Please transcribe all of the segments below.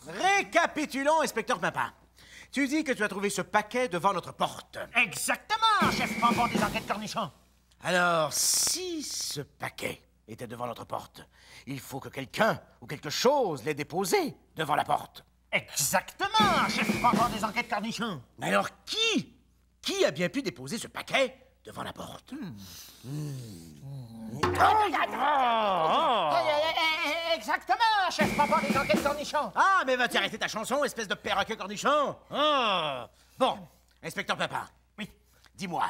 Récapitulons, inspecteur Pimpin. Tu dis que tu as trouvé ce paquet devant notre porte. Exactement, chef Pompon des enquêtes cornichons. Alors, si ce paquet était devant notre porte, il faut que quelqu'un ou quelque chose l'ait déposé devant la porte. Exactement, chef Pompon des enquêtes cornichons. Mais alors, qui a bien pu déposer ce paquet devant la porte? Exactement, chef Pompon des enquêtes cornichons. Ah, mais vas-tu arrêter ta chanson, espèce de perroquet cornichon? Ah. Bon, inspecteur Pimpin. Oui. Dis-moi,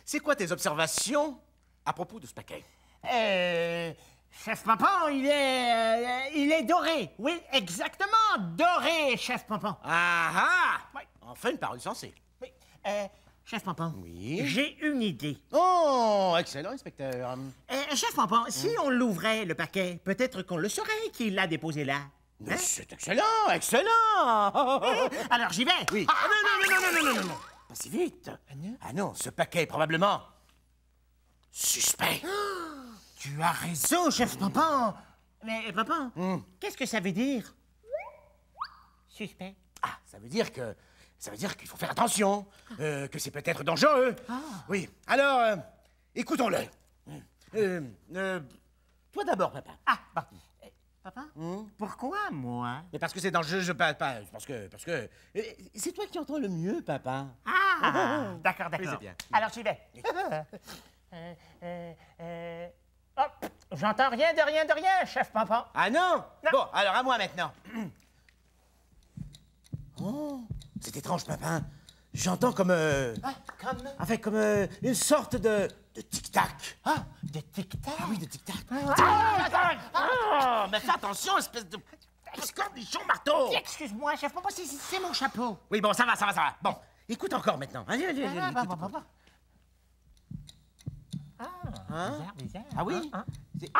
c'est quoi tes observations à propos de ce paquet? Chef Pompon, il est doré. Oui, exactement, doré, chef Pompon. Ah ah! Oui. Enfin une parole sensée. Oui. Chef Pompon. Oui? J'ai une idée. Oh, excellent, inspecteur. Chef Pompon, si on l'ouvrait, le paquet, peut-être qu'on le saurait qu'il l'a déposé là. Mais c'est excellent, excellent! Alors j'y vais. Oui. Ah, non. Pas si vite. Ah non, ce paquet est probablement suspect. Tu as raison, chef Pompon. Mais Pompon, qu'est-ce que ça veut dire? Suspect. Ah, ça veut dire qu'il faut faire attention, que c'est peut-être dangereux. Oui. Alors, écoutons-le. Toi d'abord, papa. Ah, bon. Papa, pourquoi moi? Mais parce que c'est dangereux, parce que c'est toi qui entends le mieux, papa. Ah, d'accord. Oui, c'est bien. Alors j'y vais. Oh, j'entends rien de rien, chef Pompon. Ah non? Non. Bon, alors à moi maintenant. Oh, c'est étrange, papa. J'entends comme... Comme? Enfin, comme une sorte de tic-tac. Ah, de tic-tac? Ah oui, de tic-tac. Ah, Mais fais attention, espèce de... cornichon marteau. excuse-moi, chef Pompon, c'est mon chapeau. Oui, bon, ça va. Bon, écoute encore maintenant. Allez, écoute. Papa. Bizarre. Ah oui? C'est-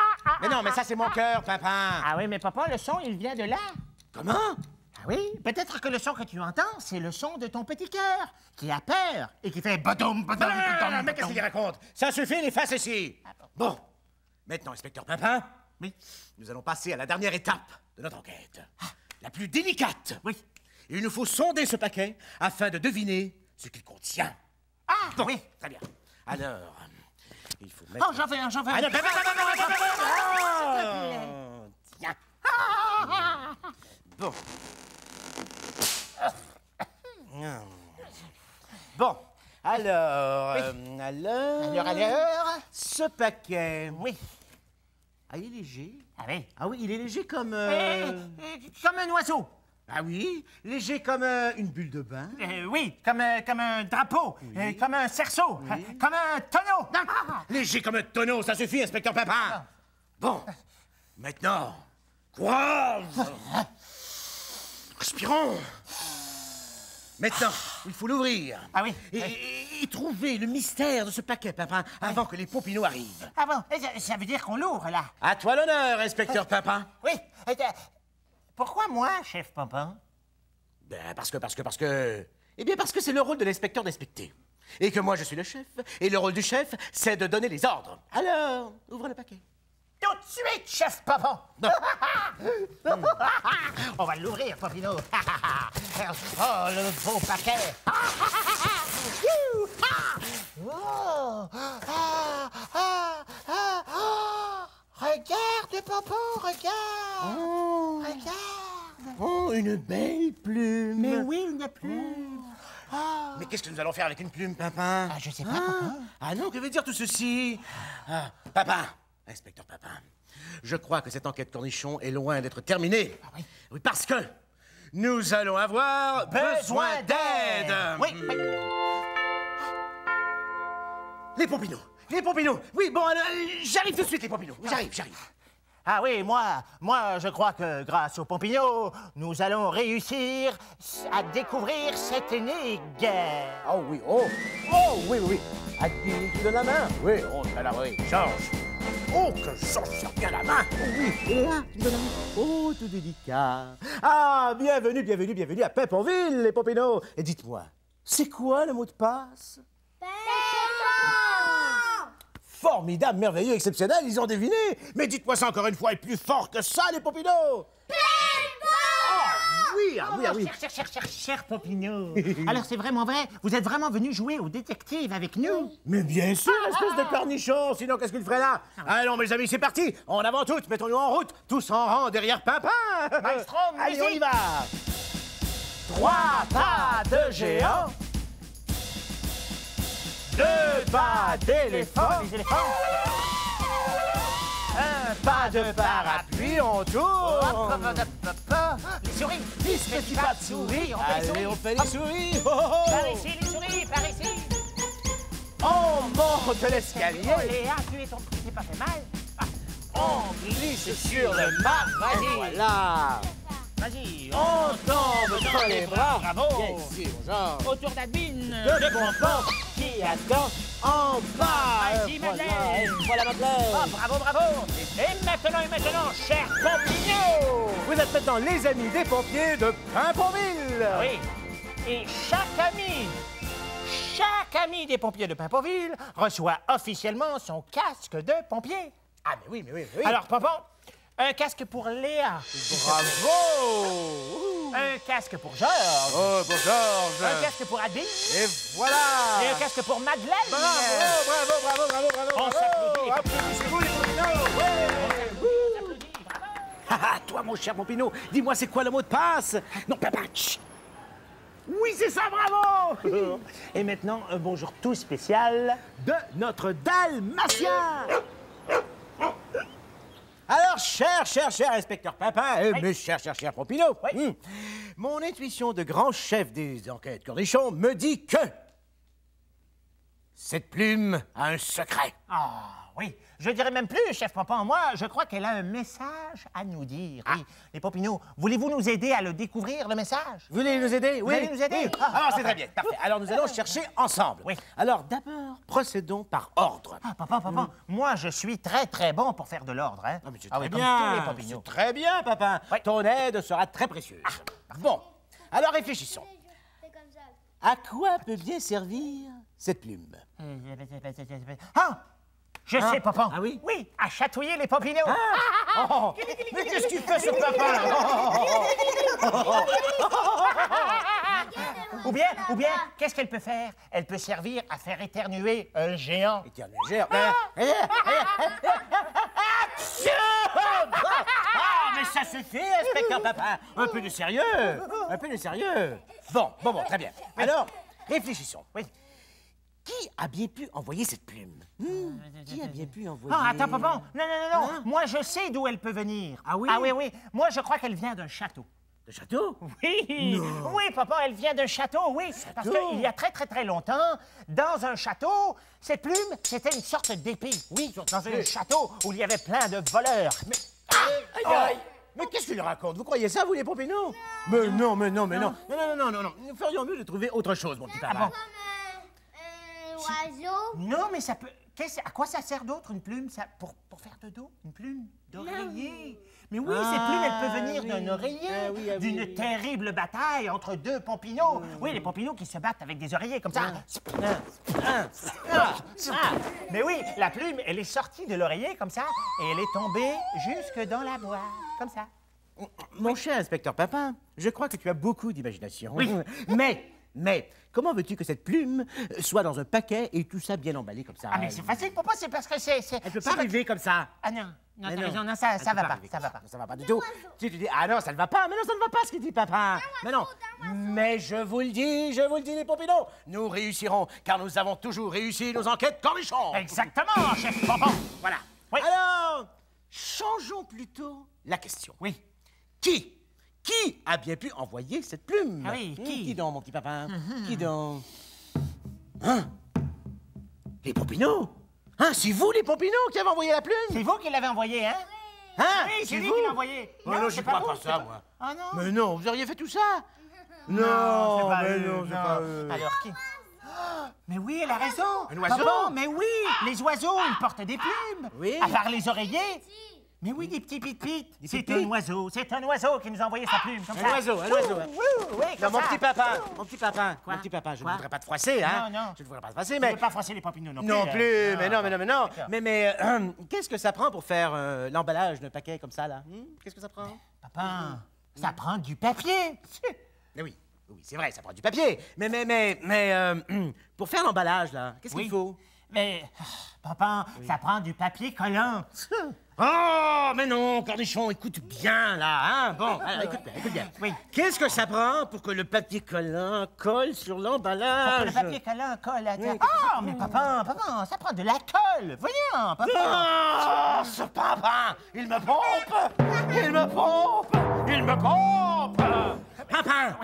Mais non, mais ça, c'est mon cœur, papa. Ah oui, mais papa, le son, il vient de là. Comment? Ah oui, peut-être que le son que tu entends, c'est le son de ton petit cœur, qui a peur et qui fait badoum, badoum, badoum, Mais qu'est-ce qu'il raconte? Ça suffit, les faces ici. Bon, maintenant, inspecteur Pimpin, Oui. nous allons passer à la dernière étape de notre enquête. La plus délicate. Oui. Il nous faut sonder ce paquet afin de deviner ce qu'il contient. Ah, Bon, oui. très bien. Alors, il faut mettre... Oh, j'en fais un. Ah, non, tiens. Bon. Bon, alors... Alors. Ce paquet... Oui. Ah, il est léger. Ah oui. Ah oui, il est léger comme... Comme un oiseau. Ah oui, léger comme une bulle de bain. Oui, comme un drapeau, comme un cerceau, comme un tonneau. Léger comme un tonneau, ça suffit, inspecteur Pimpin. Bon, maintenant, courage. Respirons. Maintenant, il faut l'ouvrir. Ah oui. Et trouver le mystère de ce paquet, Pimpin, avant que les Popinots arrivent. Ah bon, ça veut dire qu'on l'ouvre, là. À toi l'honneur, inspecteur Pimpin. Oui. Pourquoi moi, chef Pompon? Ben, parce que... Eh bien, parce que c'est le rôle de l'inspecteur d'inspecter. Et que moi, je suis le chef. Et le rôle du chef, c'est de donner les ordres. Alors, ouvre le paquet. Tout de suite, chef Pompon. Non. On va l'ouvrir, Popino. Oh, le beau paquet. Oh. Regarde, Pompon, regarde. regarde. Oh, une belle plume. Mais oui, une plume. Mais qu'est-ce que nous allons faire avec une plume, Papin? Ah, je sais pas, Papa. Ah non, que veut dire tout ceci? Papin, inspecteur Papin, je crois que cette enquête cornichon est loin d'être terminée. Ah oui? Oui, parce que nous allons avoir besoin d'aide. Oui, oui. Les Pompidous, oui, bon, alors, j'arrive tout de suite, les Pompidous, j'arrive. Ah oui, moi, je crois que grâce aux Pompidous, nous allons réussir à découvrir cette énigme. Oh oui, oui. À qui de la main? Oui, oh là, oui, Georges. Oh, que Georges tient bien la main. Oh oui, et là, tu me donnes la main. Oh, tout délicat. Ah, bienvenue à Paimpont-Ville, les Pompidous. Et dites-moi, c'est quoi le mot de passe? Formidable, merveilleux, exceptionnel, ils ont deviné. Mais dites-moi ça encore une fois, et plus fort que ça, les Pompidous. Oui. Cher Pompidou. Alors, c'est vraiment vrai? Vous êtes vraiment venu jouer au détective avec nous? Mais bien sûr, espèce de cornichon, sinon qu'est-ce qu'il ferait là? Allons, mes amis, c'est parti. En avant toutes, mettons-nous en route, tous en rang derrière Papin. Maestro, allez, on y musique. va. 3 pas de géant, 2 pas d'éléphant, Les éléphants. un pas de parapluie, on tourne. Les souris. 10 petits pas de souris, On fait les allez, souris. on fait les souris. Oh, oh, oh. Par ici, les souris, par ici. On monte Oh, l'escalier, Léa, tu es ton petit, t'es pas fait mal. on glisse sur le marbre, Vas-y. voilà. Vas-y. On tombe dans les bras. Bravo. Bien sûr, genre. Autour d'Adbine. De pompons qui attend en bas. Vas-y, Madeleine. Voilà Madeleine. Oh, bravo. Et maintenant, cher Pompidou. Vous êtes maintenant les amis des pompiers de Paimpont-Ville. Oui. Et chaque ami des pompiers de Paimpont-Ville reçoit officiellement son casque de pompier. Ah, mais oui. Alors, Pompon, un casque pour Léa. Bravo. Un casque pour Georges. Oh, pour Georges. Un casque pour Adine. Et voilà. Et un casque pour Madeleine. Bravo. On s'applaudit. Applaudissez-vous les Pompidous. Ouais. Ah, toi, mon cher Pompidou, dis-moi, c'est quoi le mot de passe? Non, papa. Chut. Oui, c'est ça, bravo. Et maintenant, un bonjour tout spécial. De notre dalmatien. Alors, cher inspecteur Papin, Oui. mais cher Pompidou, Oui. Mon intuition de grand chef des enquêtes cornichons me dit que cette plume a un secret. Ah, oui. Je dirais même plus, chef Pompon. Moi, je crois qu'elle a un message à nous dire. Oui. Les Popinots, voulez-vous nous aider à le découvrir, le message? Vous voulez nous aider? Vous allez nous aider? Oui. Ah, Alors, c'est très bien, parfait. Alors, nous allons chercher ensemble. Oui. Alors, d'abord, procédons par ordre. Ah, papa, moi, je suis très bon pour faire de l'ordre, hein? Ah, mais c'est Ah très oui, comme bien. tous les Popinots. C'est très bien, Papin. Oui. Ton aide sera très précieuse. Bon, alors réfléchissons. C'est comme ça. À quoi peut bien servir cette plume? Ah! Je sais, papa. Ah oui? Oui, à chatouiller les Popinots. Oh, mais qu'est-ce qu'il fait, ce Papin, là? Ou bien, qu'est-ce qu'elle peut faire? Elle peut servir à faire éternuer un géant. Éternugère. Ah, mais ça suffit, inspecteur Papin. Un peu de sérieux. Bon, très bien. Alors, réfléchissons. Oui. Qui a bien pu envoyer cette plume? Qui a bien pu envoyer... Ah, attends, papa. Non. Hein? Moi, je sais d'où elle peut venir. Ah oui? Oui. Moi, je crois qu'elle vient d'un château. Le château? Oui. Non. Oui, papa, elle vient d'un château, oui. Parce qu'il y a très longtemps, dans un château, cette plume, c'était une sorte d'épée. Oui, dans un château où il y avait plein de voleurs. Mais... Aïe. Mais qu'est-ce qu'il raconte? Vous croyez ça, vous, les Pompidous? Mais non. Non. Nous ferions mieux de trouver autre chose, mon petit papa. bon? Un oiseau. Non, mais ça peut... À quoi ça sert d'autre, une plume? Pour faire de dos? Une plume d'oreiller? Mais oui, cette plume, elle peut venir d'un oreiller, d'une terrible bataille entre deux Pompinots. Oui, les Pompinots qui se battent avec des oreillers comme ça. Mais oui, la plume, elle est sortie de l'oreiller comme ça, et elle est tombée jusque dans la boîte, comme ça. Mon cher inspecteur Papin, je crois que tu as beaucoup d'imagination. Oui. Mais Mais comment veux-tu que cette plume soit dans un paquet et tout ça bien emballé comme ça? Ah, mais c'est facile, papa, c'est parce que c'est... Elle peut pas arriver comme ça. Ah non, non, Mais t'as non. raison, non, ça Elle va peut pas, arriver ça comme va pas. Ça va pas du tout. Tu dis, ah non, ça ne va pas. Mais non, ça ne va pas ce qu'il dit papa. Mais non. Mais je vous le dis, les Pompinos, nous réussirons, car nous avons toujours réussi nos enquêtes cornichons. Exactement, chef Pompon. Voilà. Oui. Alors, changeons plutôt la question. Oui. Qui a bien pu envoyer cette plume? Ah oui, qui? Qui donc, mon petit papa? Qui donc? Hein? Les Pompinos? Hein, c'est vous, les Pompinos, qui avez envoyé la plume? C'est vous qui l'avez envoyé, hein? Hein? Oui, c'est lui vous? qui l'a envoyé. Oh non, c'est je crois vous, pas c'est ça, moi. Ah non? Mais non, vous auriez fait tout ça? c'est pas mais eux, non, c'est pas eux. Alors qui? Mais oui, elle a raison. Un oiseau? Papa, mais oui, les oiseaux, ils portent des plumes. Oui. À part les oreillers. Mais oui, des petits pit-pit. C'est pit-pit? un oiseau qui nous a envoyé sa plume, comme ça. Un oiseau. Oui, Non, comme mon ça. petit papa, Quoi? mon petit papa, je ne Quoi? voudrais pas te froisser, hein? Non, non. Je ne voudrais pas te froisser, Tu mais... ne peux pas froisser les Pompinos non plus. Non hein. plus, mais non. D'accord. Mais qu'est-ce que ça prend pour faire l'emballage d'un paquet comme ça, là? Qu'est-ce que ça prend? Papa, ça prend du papier. Mais oui, c'est vrai, ça prend du papier. Mais, pour faire l'emballage, là, qu'est-ce Oui. qu'il faut? Mais, papa, ça prend du papier collant. Oh, mais non, Cornichon, écoute bien, là, hein? Bon, alors, écoute bien. Oui. Qu'est-ce que ça prend pour que le papier collant colle sur Pour que l'emballage? le papier collant colle à terre. Oui. Ah, mais papa, ça prend de la colle. Voyons, papa. Oh, ce papa, il me pompe! Papa!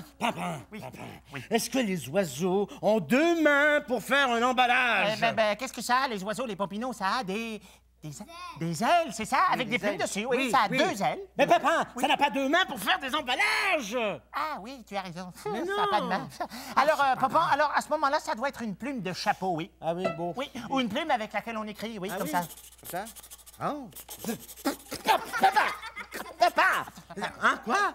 Est-ce que les oiseaux ont deux mains pour faire un emballage? Qu'est-ce que ça a, les oiseaux, les pompinos? Ça a des ailes, c'est ça? Avec des plumes ailes. dessus, oui, ça a deux ailes. Mais papa, ça n'a pas deux mains pour faire des emballages! Ah oui, tu as raison. Mais Ça non. n'a pas de main. Alors, papa, à ce moment-là, ça doit être une plume de chapeau, oui. Ah oui, bon. Oui, ou une plume avec laquelle on écrit, oui, Ah comme oui? ça. Ça? Oh. Papa! Hein, quoi?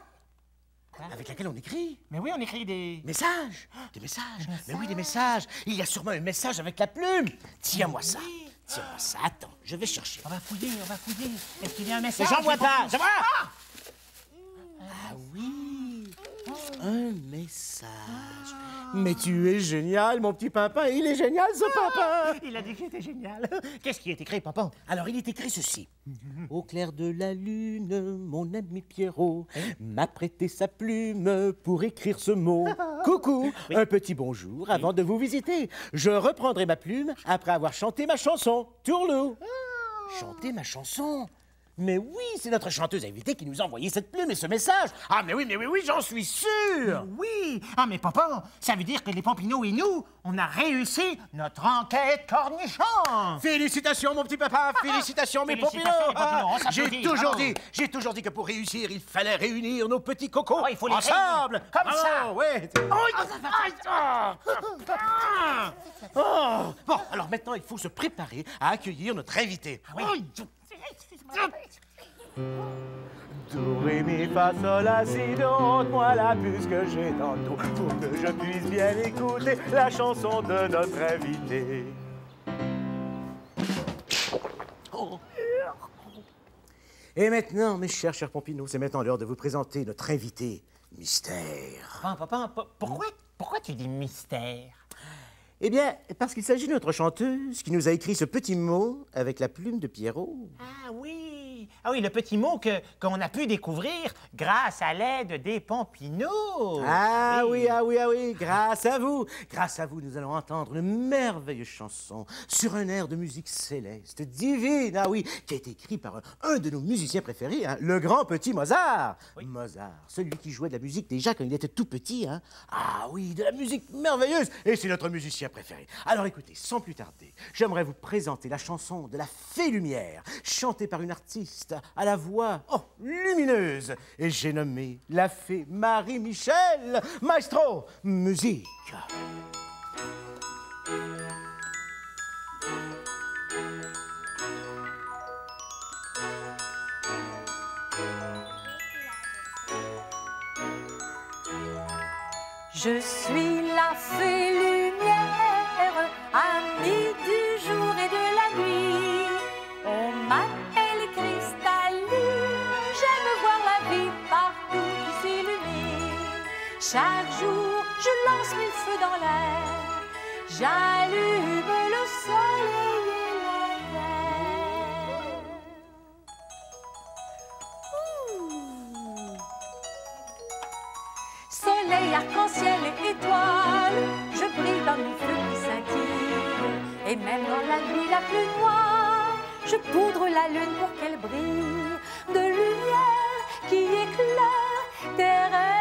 Avec laquelle on écrit? Mais oui, on écrit des... Messages! Des messages! Mais oui, des messages! Il y a sûrement un message avec la plume! Tiens-moi ça! Tiens-moi ça! Attends, je vais chercher. On va fouiller. Est-ce qu'il y a un message? J'en vois des pas! pompinos? J'en vois! Ah oui! Un message! Mais tu es génial, mon petit papa! Il est génial, ce papa! Il a dit qu'il était génial. Qu'est-ce qui est écrit, papa? Alors, il est écrit ceci. Au clair de la lune, mon ami Pierrot m'a prêté sa plume pour écrire ce mot. Coucou, un petit bonjour avant de vous visiter. Je reprendrai ma plume après avoir chanté ma chanson. Tourlou. Chanter ma chanson? Mais oui, c'est notre chanteuse invitée qui nous a envoyé cette plume et ce message. Ah, mais oui, j'en suis sûr. Oui. Ah, mais papa, ça veut dire que les pompinos et nous, on a réussi notre enquête cornichon. Félicitations, mon petit papa. Félicitations, mes Félicitations, pompinos. les pompinos. On J'ai s'applaudit, toujours dit que pour réussir, il fallait réunir nos petits cocos Oh, il faut les ensemble. réunir. Comme ça. Ouais. Oh. Bon, alors maintenant, il faut se préparer à accueillir notre invité. Oui. Do, ré, mi, fa, sol, la, si, do, ôte-moi la puce que j'ai dans le dos pour que je puisse bien écouter la chanson de notre invité. Et maintenant, mes chers Pompinos, c'est maintenant l'heure de vous présenter notre invité mystère. Papa, pourquoi tu dis mystère? Eh bien, parce qu'il s'agit de notre chanteuse qui nous a écrit ce petit mot avec la plume de Pierrot. Ah oui, le petit mot qu'on a pu découvrir grâce à l'aide des pompinos. Ah oui, grâce à vous, nous allons entendre une merveilleuse chanson sur un air de musique céleste, divine, ah oui, qui a été écrit par un de nos musiciens préférés, hein, le grand petit Mozart. Oui. Mozart, celui qui jouait de la musique déjà quand il était tout petit, hein. Ah oui, de la musique merveilleuse, et c'est notre musicien préféré. Alors écoutez, sans plus tarder, j'aimerais vous présenter la chanson de la Fée Lumière, chantée par une artiste à la voix, lumineuse. Et j'ai nommé la Fée Marie-Michel. Maestro, musique. Je suis la Fée Lumière, amie du jour et de la nuit. On m'appelle Cristalline, j'aime voir la vie partout qui s'illumine. Chaque jour, je lance 1000 feux dans l'air. J'allume le soleil et la terre. Soleil, arc-en-ciel et étoiles, je brille dans 1000 feux qui scintillent. Et même dans la nuit la plus noire, je poudre la lune pour qu'elle brille de lumière qui éclaire tes rêves.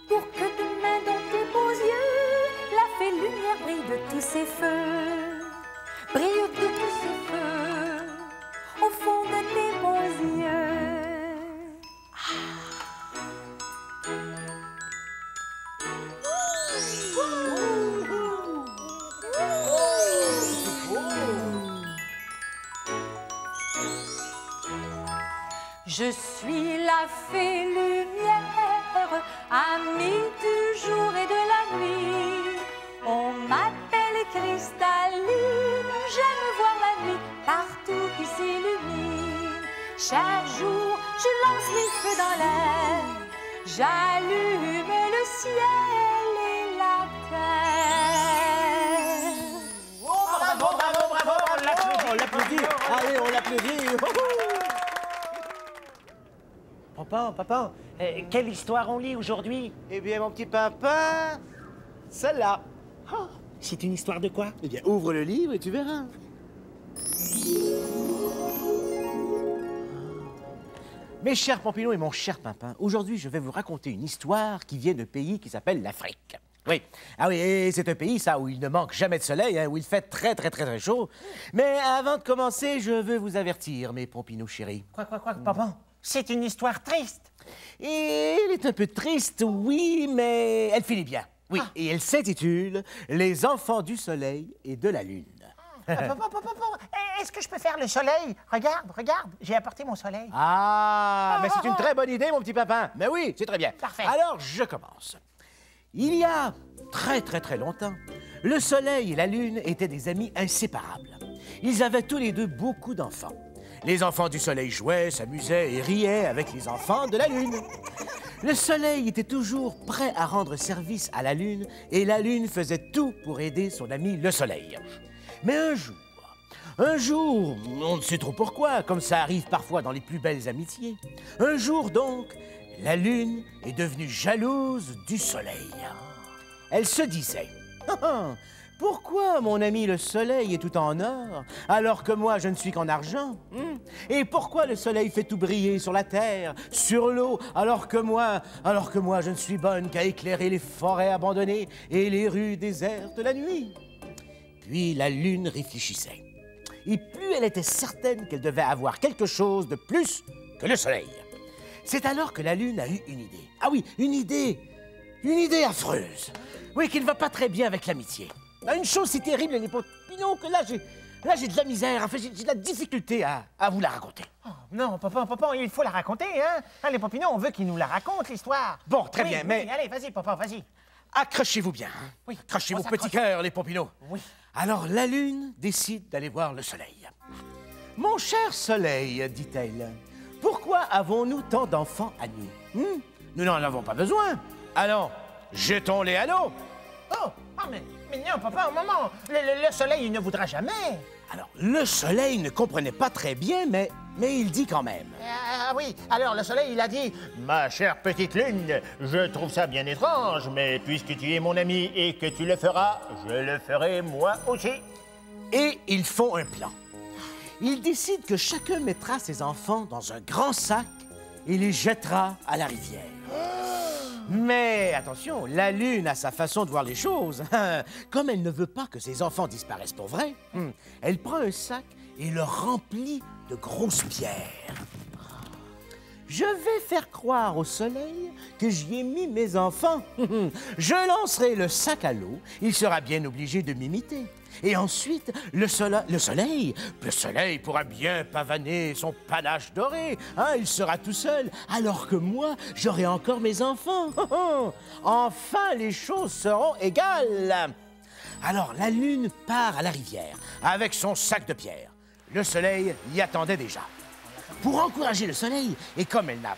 Pour que demain dans tes beaux yeux, la fée lumière brille de tous ses feux. Brille de tous ses feux, au fond de tes beaux yeux. Je suis la fée lumière, amie du jour et de la nuit. On m'appelle cristalline, j'aime voir la nuit partout qui s'illumine. Chaque jour, je lance 1000 feux dans l'air, j'allume le ciel et la terre. Oh, bravo, bravo, bravo, On l'applaudit. Allez, on l'applaudit. Papa, quelle histoire on lit aujourd'hui? Eh bien, mon petit papa, celle-là. Oh, c'est une histoire de quoi? Eh bien, ouvre le livre et tu verras. Mes chers Pampinot et mon cher Pimpin, aujourd'hui, je vais vous raconter une histoire qui vient d'un pays qui s'appelle l'Afrique. Oui. Ah oui, et c'est un pays, ça, où il ne manque jamais de soleil, hein, où il fait très chaud. Mais avant de commencer, je veux vous avertir, mes Pampinot chéris. Quoi, papa? C'est une histoire triste. Et elle est un peu triste, oui, mais elle finit bien. Oui, et elle s'intitule « Les enfants du soleil et de la lune ». Papa, est-ce que je peux faire le soleil? Regarde, j'ai apporté mon soleil. Ah, mais c'est une très bonne idée, mon petit papin. Mais oui, c'est très bien. Parfait. Alors, je commence. Il y a très longtemps, le soleil et la lune étaient des amis inséparables. Ils avaient tous les deux beaucoup d'enfants. Les enfants du soleil jouaient, s'amusaient et riaient avec les enfants de la lune. Le soleil était toujours prêt à rendre service à la lune et la lune faisait tout pour aider son ami le soleil. Mais un jour, on ne sait trop pourquoi, comme ça arrive parfois dans les plus belles amitiés, un jour donc, la lune est devenue jalouse du soleil. Elle se disait « Pourquoi mon ami le soleil est tout en or, alors que moi je ne suis qu'en argent? Et pourquoi le soleil fait tout briller sur la terre, sur l'eau, alors que moi je ne suis bonne qu'à éclairer les forêts abandonnées et les rues désertes la nuit? » Puis la lune réfléchissait. Et plus elle était certaine qu'elle devait avoir quelque chose de plus que le soleil. C'est alors que la lune a eu une idée. Ah oui, une idée affreuse. Oui, qui ne va pas très bien avec l'amitié. Une chose si terrible, les Pampinot, que là, j'ai de la misère. Enfin, j'ai de la difficulté à vous la raconter. Oh, non, papa, il faut la raconter, hein? Les Pampinot, on veut qu'ils nous la racontent, l'histoire. Bon, très bien, mais... Allez, vas-y, papa, vas-y. Accrochez-vous bien. Hein? Oui. Accrochez vos petits cœurs, les Pampinot. Oui. Alors, la lune décide d'aller voir le soleil. « Mon cher soleil, dit-elle, pourquoi avons-nous tant d'enfants à nous? Nous n'en avons pas besoin. Allons, jetons-les à l'eau. » Mais non, papa, maman, le soleil, il ne voudra jamais. Alors, le soleil ne comprenait pas très bien, mais il dit quand même. Ah oui, alors le soleil, il a dit « Ma chère petite lune, je trouve ça bien étrange, mais puisque tu es mon ami et que tu le feras, je le ferai moi aussi. » Et ils font un plan. Ils décident que chacun mettra ses enfants dans un grand sac et les jettera à la rivière. Mais attention, la lune a sa façon de voir les choses. Comme elle ne veut pas que ses enfants disparaissent pour vrai, elle prend un sac et le remplit de grosses pierres. Je vais faire croire au soleil que j'y ai mis mes enfants. Je lancerai le sac à l'eau, il sera bien obligé de m'imiter. Et ensuite, le soleil pourra bien pavaner son panache doré. Il sera tout seul, alors que moi, j'aurai encore mes enfants. Enfin, les choses seront égales. Alors, la lune part à la rivière avec son sac de pierre. Le soleil y attendait déjà. Pour encourager le soleil, et comme elle n'a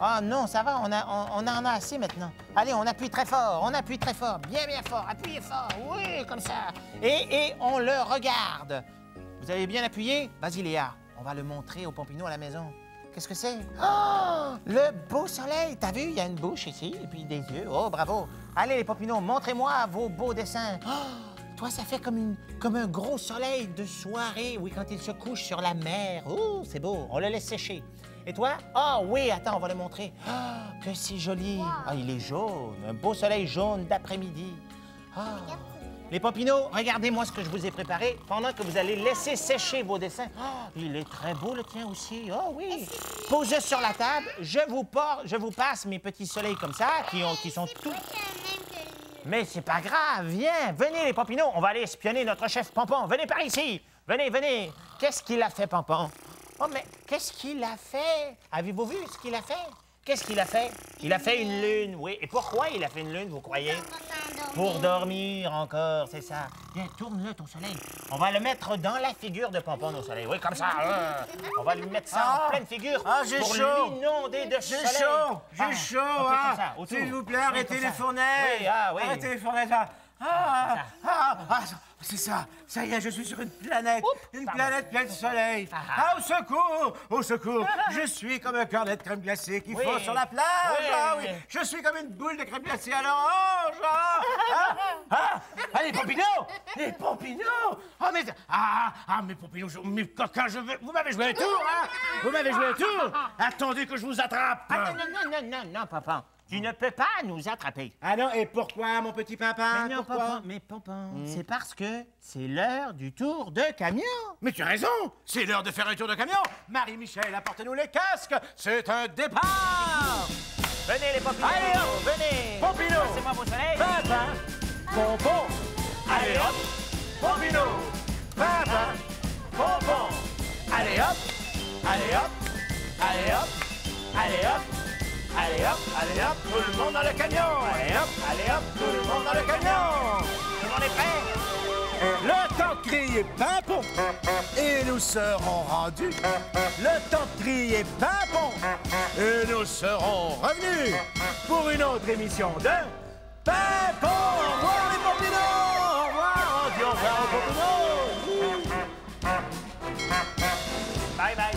Ah non, ça va, on en a assez maintenant. Allez, on appuie très fort, bien fort, appuyez fort, oui, comme ça. Et on le regarde. Vous avez bien appuyé? Vas-y, Léa, on va le montrer aux Pompino à la maison. Qu'est-ce que c'est? Oh, le beau soleil! T'as vu, il y a une bouche ici, et puis des yeux. Oh, bravo! Allez, les Pompino, montrez-moi vos beaux dessins. Oh, toi, ça fait comme un gros soleil de soirée, oui, quand il se couche sur la mer. Oh, c'est beau, on le laisse sécher. Et toi? Ah oui, attends, on va le montrer. Ah, que c'est joli. Ah, il est jaune, un beau soleil jaune d'après-midi. Ah. Les Pompino, regardez-moi ce que je vous ai préparé pendant que vous allez laisser sécher vos dessins. Oh, il est très beau, le tien aussi. Oh oui. Posez sur la table. Je vous passe mes petits soleils comme ça, qui sont tout... Mais c'est pas grave, viens. Venez, les Pompino, on va aller espionner notre chef Pompon. Venez par ici. Venez, venez. Qu'est-ce qu'il a fait, Pompon? Oh, mais qu'est-ce qu'il a fait? Avez-vous vu ce qu'il a fait? Qu'est-ce qu'il a fait? Il a fait une lune, oui. Et pourquoi il a fait une lune, vous croyez? Pour dormir encore, c'est ça. Viens, tourne-le, ton soleil. On va le mettre dans la figure de Pompon, au soleil. Oui, comme ça. On va lui mettre ça en pleine figure pour l'inonder de soleil. J'ai chaud, s'il vous plaît, arrêtez les fournaises. Oui. Arrêtez les fournaises. C'est ça. Ça y est, je suis sur une planète. Une planète pleine de soleil. Au secours! Au secours! Je suis comme un cornet de crème glacée qui fond sur la plage. Oui. Je suis comme une boule de crème glacée à l'orange. Les Pompino! Les Pompino! Mais Pompino, mais quand je veux... Vous m'avez joué un tour, hein? Vous m'avez joué un tour! Attendez que je vous attrape! Non, papa. Tu ne peux pas nous attraper. Ah non, et pourquoi, mon petit papa? Mais non, pourquoi? Papa, c'est parce que c'est l'heure du tour de camion. Mais tu as raison, c'est l'heure de faire un tour de camion. Marie-Michel, apportez-nous les casques, c'est un départ. Venez, les Pompino. Allez, hop. Venez. Pompino. Passez-moi vos soleils. Papa, Pompon. Allez, hop. Pompino. Papa, Pompon. Allez, hop. Allez, hop. Allez, hop. Allez, hop. Allez hop, tout le monde dans le camion. Allez hop, tout le monde dans le camion. Tout le monde est prêt? Le temps de crier pimpon et nous serons rendus. Le temps de crier pimpon et nous serons revenus pour une autre émission de Pimpon. Au revoir les Pompinos. Au revoir, on dit au revoir aux Pompinos. Bye bye.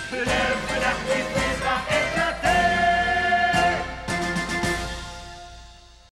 Le